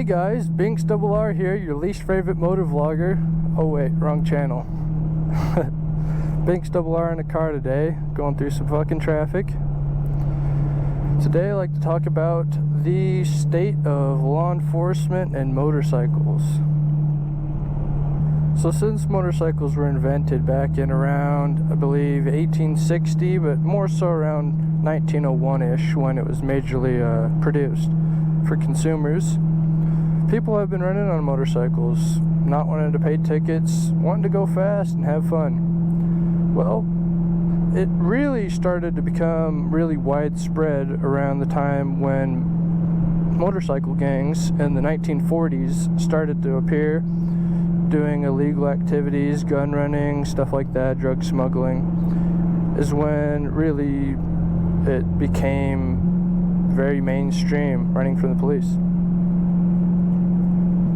Hey guys, BINX-RR here, your least favorite motor vlogger. Oh wait, wrong channel. BINX-RR in a car today, going through some fucking traffic. Today I'd like to talk about the state of law enforcement and motorcycles. So since motorcycles were invented back in around, I believe, 1860, but more so around 1901-ish, when it was majorly produced for consumers, people have been running on motorcycles, not wanting to pay tickets, wanting to go fast and have fun. Well, it really started to become really widespread around the time when motorcycle gangs in the 1940s started to appear, doing illegal activities, gun running, stuff like that, drug smuggling, is when really it became very mainstream, running from the police.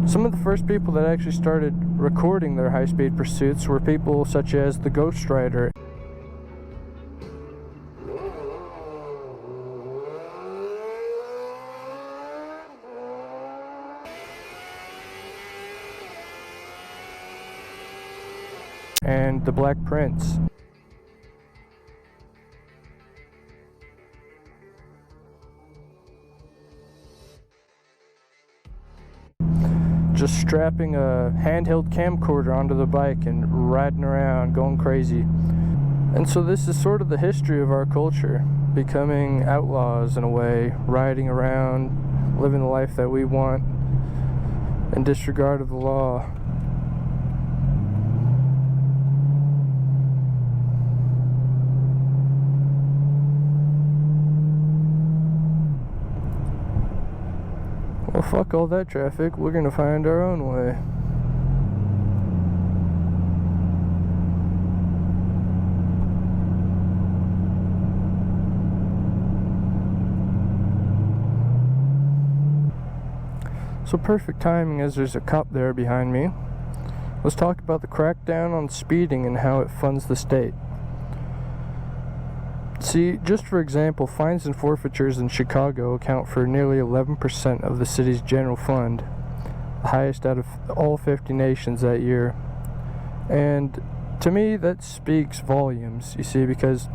Some of the first people that actually started recording their high-speed pursuits were people such as the Ghost Rider and the Black Prince. Just strapping a handheld camcorder onto the bike and riding around, going crazy. And so this is sort of the history of our culture, becoming outlaws in a way, riding around, living the life that we want in disregard of the law. Well, fuck all that traffic, we're gonna find our own way. So perfect timing, as there's a cop there behind me. Let's talk about the crackdown on speeding and how it funds the state. See, just for example, fines and forfeitures in Chicago account for nearly 11% of the city's general fund, the highest out of all 50 nations that year. And to me, that speaks volumes, you see, because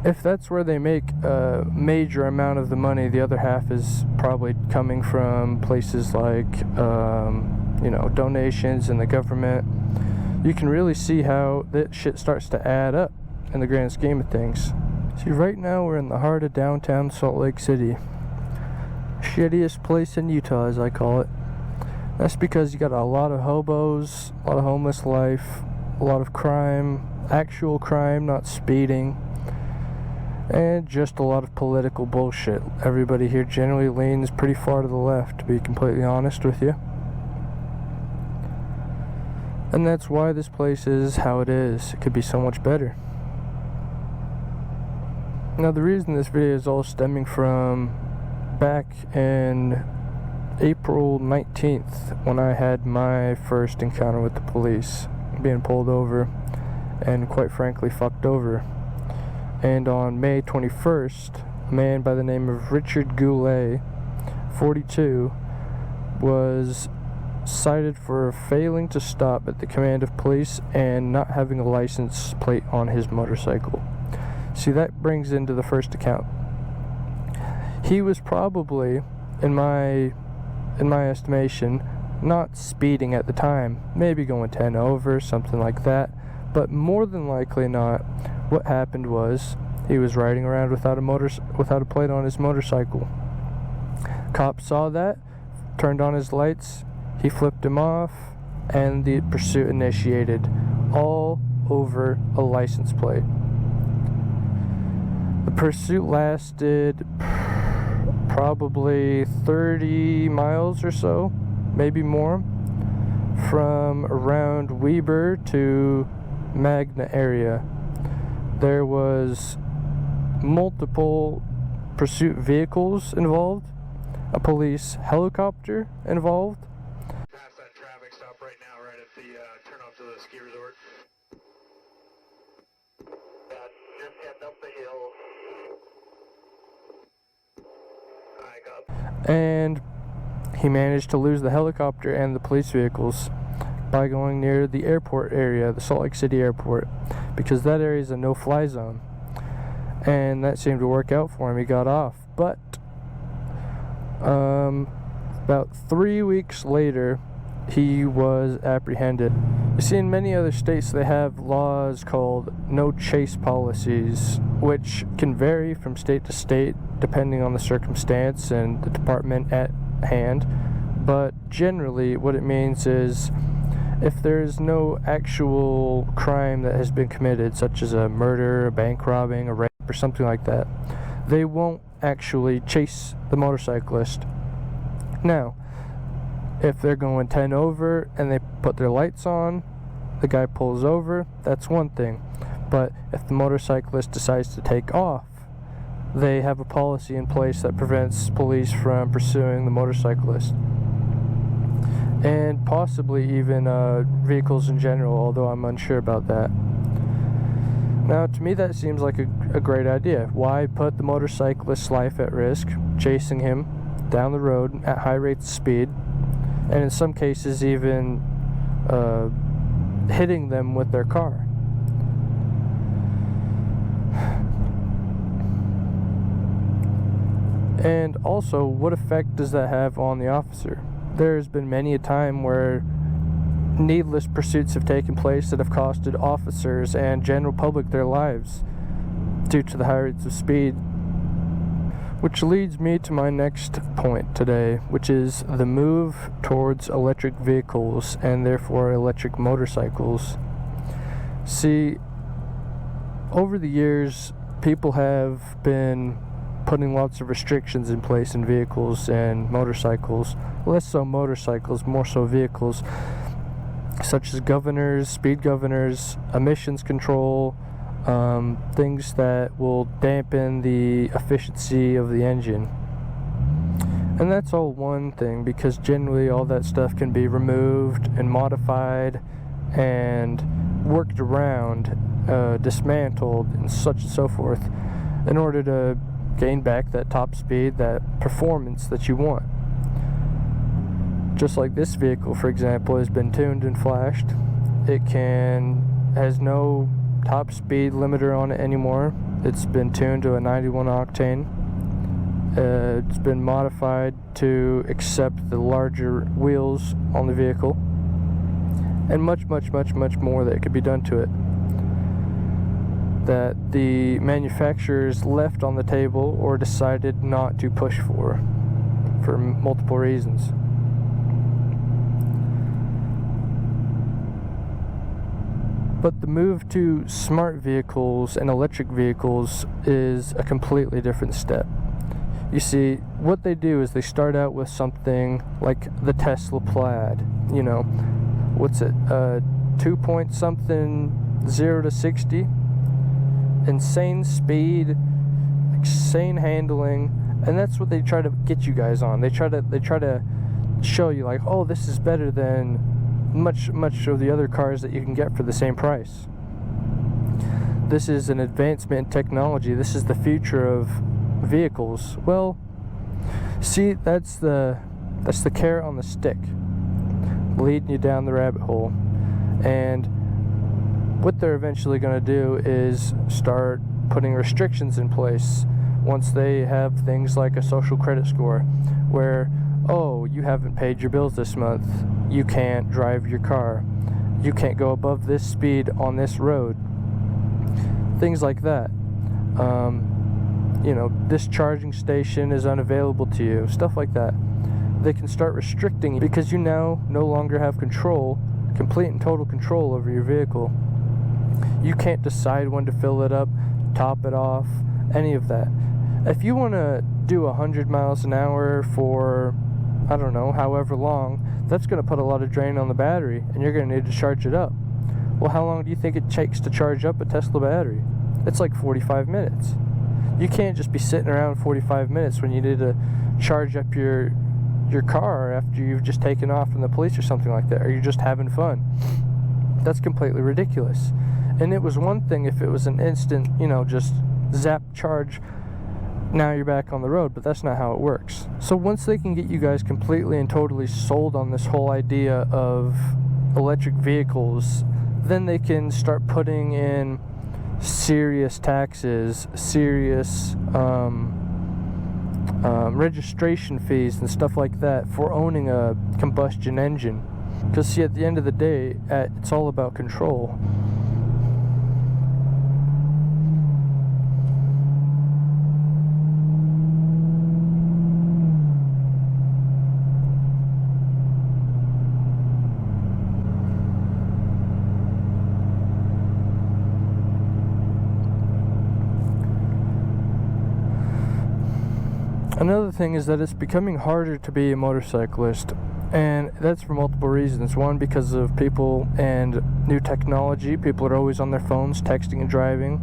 if that's where they make a major amount of the money, the other half is probably coming from places like, donations and the government. You can really see how that shit starts to add up in the grand scheme of things. See, right now we're in the heart of downtown Salt Lake City. Shittiest place in Utah, as I call it. That's because you got a lot of hobos, a lot of homeless life, a lot of crime, actual crime, not speeding, and just a lot of political bullshit. Everybody here generally leans pretty far to the left, to be completely honest with you. And that's why this place is how it is. It could be so much better. Now, the reason this video is all stemming from back in April 19th, when I had my first encounter with the police, being pulled over and quite frankly fucked over. And on May 21st, a man by the name of Richard Goulet, 42, was cited for failing to stop at the command of police and not having a license plate on his motorcycle. See, that brings into the first account. He was probably, in my estimation, not speeding at the time. Maybe going 10 over, something like that. But more than likely not, what happened was he was riding around without a plate on his motorcycle. Cops saw that, turned on his lights, he flipped him off, and the pursuit initiated, all over a license plate. The pursuit lasted probably 30 miles or so, maybe more, from around Weber to Magna area. There was multiple pursuit vehicles involved, a police helicopter involved. Past that traffic stop right now, right at the turn off to the ski resort. Just heading up the hill. And he managed to lose the helicopter and the police vehicles by going near the airport area, the Salt Lake City airport, because that area is a no-fly zone. And that seemed to work out for him. He got off. But about 3 weeks later, he was apprehended. You see, in many other states, they have laws called no chase policies, which can vary from state to state depending on the circumstance and the department at hand. But generally, what it means is if there's no actual crime that has been committed, such as a murder, a bank robbing, a rape, or something like that, they won't actually chase the motorcyclist. Now, if they're going 10 over and they put their lights on, the guy pulls over, that's one thing. But if the motorcyclist decides to take off, they have a policy in place that prevents police from pursuing the motorcyclist. And possibly even vehicles in general, although I'm unsure about that. Now, to me, that seems like a great idea. Why put the motorcyclist's life at risk, chasing him down the road at high rates of speed, and in some cases even hitting them with their car? And also, what effect does that have on the officer? There's been many a time where needless pursuits have taken place that have costed officers and general public their lives due to the high rates of speed. Which leads me to my next point today, which is the move towards electric vehicles and therefore electric motorcycles. See, over the years, people have been putting lots of restrictions in place in vehicles and motorcycles. Less so motorcycles, more so vehicles, such as governors, speed governors, emissions control, things that will dampen the efficiency of the engine. And that's all one thing, because generally all that stuff can be removed and modified and worked around, dismantled, and such and so forth, in order to gain back that top speed, that performance that you want. Just like this vehicle, for example, has been tuned and flashed. It has no top speed limiter on it anymore. It's been tuned to a 91 octane. It's been modified to accept the larger wheels on the vehicle, and much more that could be done to it that the manufacturers left on the table or decided not to push for multiple reasons. But the move to smart vehicles and electric vehicles is a completely different step. You see, what they do is they start out with something like the Tesla Plaid. You know, what's it? 2 point something 0 to 60. Insane speed, insane handling, and that's what they try to get you guys on. They try to show you like, oh, this is better than much of the other cars that you can get for the same price. This is an advancement in technology. This is the future of vehicles. Well, see, that's the carrot on the stick, leading you down the rabbit hole. And what they're eventually going to do is start putting restrictions in place once they have things like a social credit score, where, oh, you haven't paid your bills this month, you can't drive your car, you can't go above this speed on this road, things like that. This charging station is unavailable to you, stuff like that. They can start restricting you because you now no longer have control, complete and total control over your vehicle. You can't decide when to fill it up, top it off, any of that. If you want to do 100 miles an hour for, I don't know, however long, that's going to put a lot of drain on the battery, and you're going to need to charge it up. Well, how long do you think it takes to charge up a Tesla battery? It's like 45 minutes. You can't just be sitting around 45 minutes when you need to charge up your car after you've just taken off from the police or something like that, or you're just having fun. That's completely ridiculous. And it was one thing if it was an instant, just zap charge now you're back on the road, but that's not how it works. So once they can get you guys completely and totally sold on this whole idea of electric vehicles, then they can start putting in serious taxes, serious registration fees and stuff like that for owning a combustion engine. Because see, at the end of the day, it's all about control. Another thing is that it's becoming harder to be a motorcyclist, and that's for multiple reasons. One, because of people and new technology. People are always on their phones, texting and driving.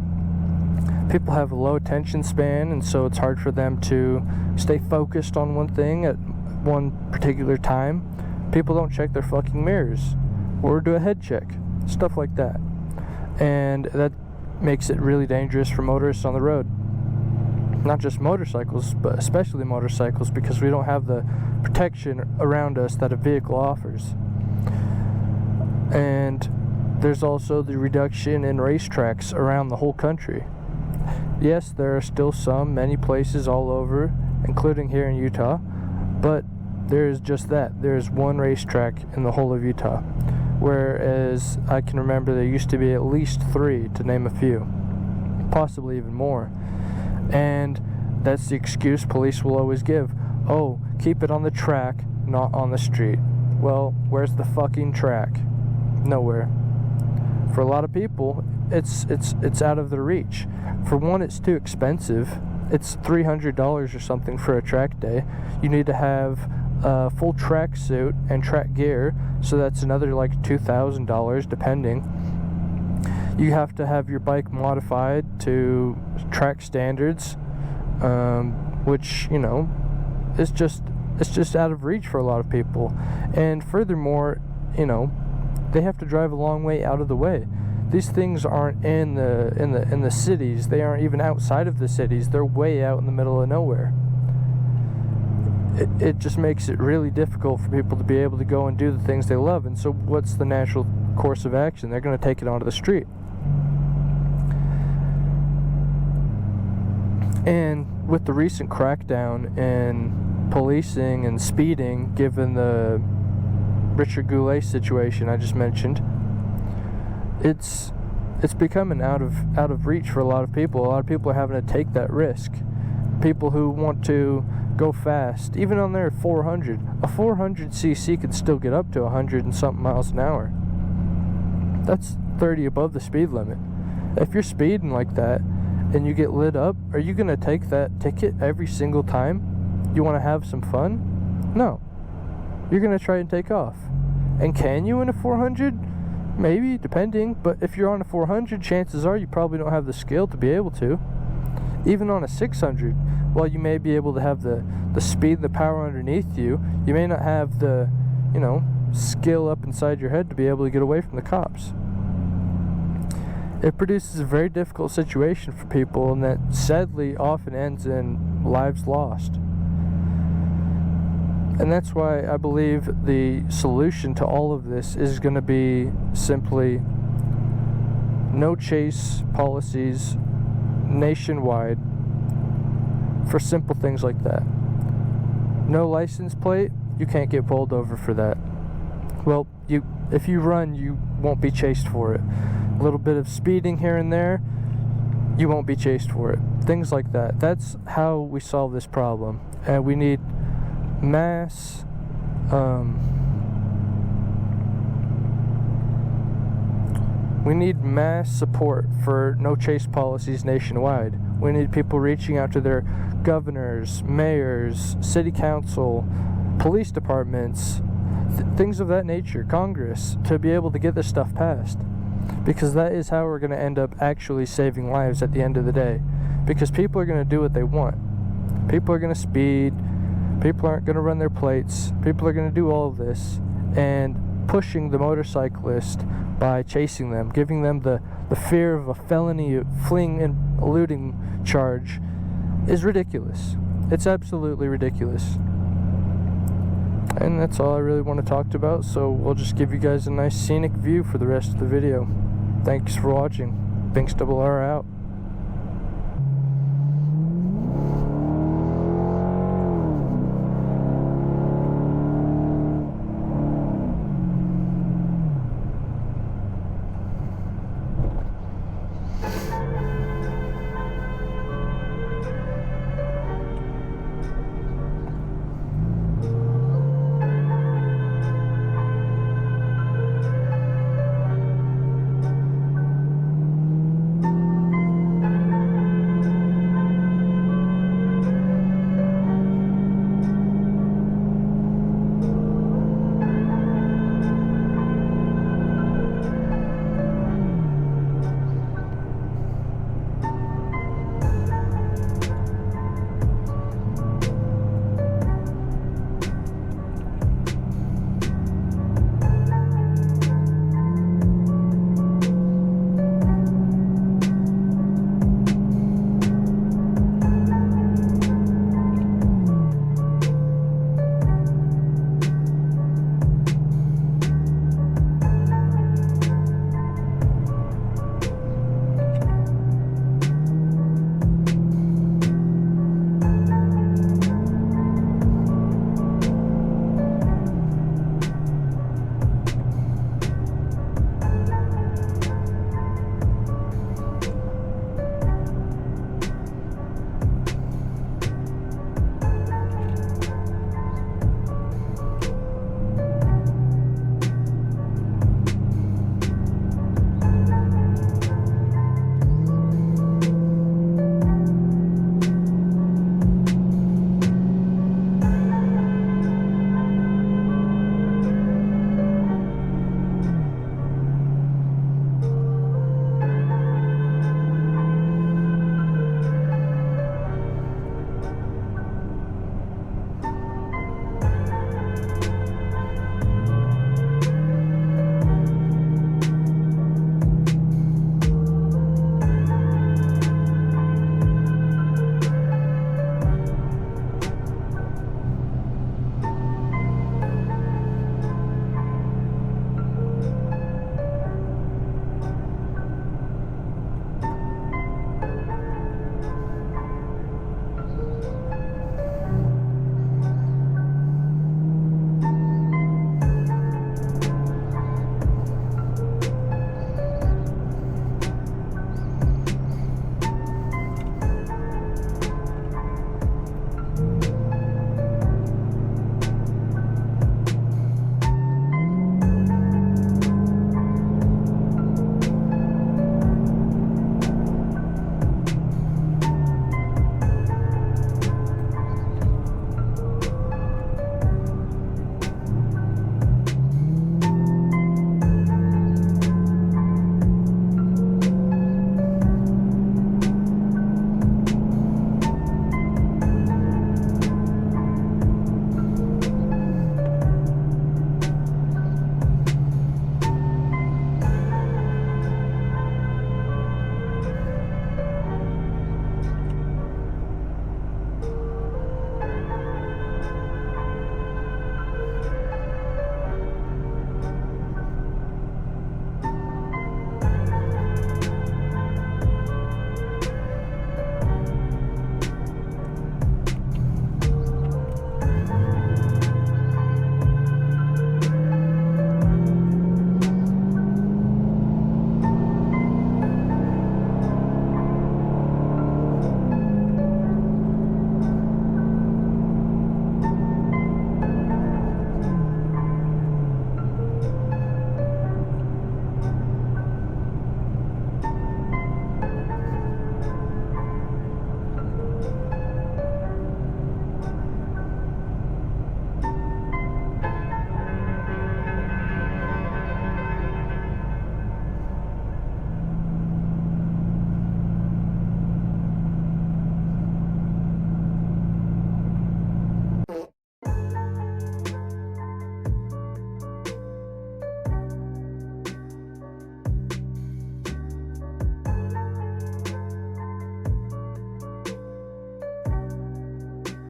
People have a low attention span, and so it's hard for them to stay focused on one thing at one particular time. People don't check their fucking mirrors or do a head check, stuff like that. And that makes it really dangerous for motorists on the road. Not just motorcycles, but especially motorcycles, because we don't have the protection around us that a vehicle offers. And there's also the reduction in racetracks around the whole country. Yes, there are still many places all over, including here in Utah, but there is just that. There's one racetrack in the whole of Utah, whereas I can remember there used to be at least 3, to name a few, possibly even more. And that's the excuse police will always give. Oh, keep it on the track, not on the street. Well, where's the fucking track? Nowhere. For a lot of people, it's out of their reach. For one, it's too expensive. It's $300 or something for a track day. You need to have a full track suit and track gear, so that's another like $2,000 depending. You have to have your bike modified to track standards, which, you know, it's just out of reach for a lot of people. And furthermore, you know, they have to drive a long way out of the way. These things aren't in the cities. They aren't even outside of the cities. They're way out in the middle of nowhere. It just makes it really difficult for people to be able to go and do the things they love. And so what's the natural course of action? They're going to take it onto the street. And with the recent crackdown in policing and speeding, given the Richard Goulet situation I just mentioned, it's becoming out of reach for a lot of people. A lot of people are having to take that risk. People who want to go fast, even on their 400. A 400cc can still get up to 100 and something miles an hour. That's 30 above the speed limit. If you're speeding like that and you get lit up, are you going to take that ticket every single time? You want to have some fun? No. You're going to try and take off. And can you in a 400? Maybe, depending. But if you're on a 400, chances are you probably don't have the skill to be able to. Even on a 600, while you may be able to have the speed, the power underneath you, you may not have the, you know, skill up inside your head to be able to get away from the cops. It produces a very difficult situation for people, and that sadly often ends in lives lost. And that's why I believe the solution to all of this is going to be simply no chase policies nationwide for simple things like that. No license plate, you can't get pulled over for that. Well, if you run, you won't be chased for it. A little bit of speeding here and there, you won't be chased for it. Things like that. That's how we solve this problem. And we need mass support for no chase policies nationwide. We need people reaching out to their governors, mayors, city council, police departments, things of that nature, Congress, to be able to get this stuff passed. Because that is how we're going to end up actually saving lives at the end of the day. Because people are going to do what they want. People are going to speed. People aren't going to run their plates. People are going to do all of this. And pushing the motorcyclist by chasing them, giving them the fear of a felony fleeing and eluding charge, is ridiculous. It's absolutely ridiculous. And that's all I really want to talk about, so we'll just give you guys a nice scenic view for the rest of the video. Thanks for watching. BINX-RR out.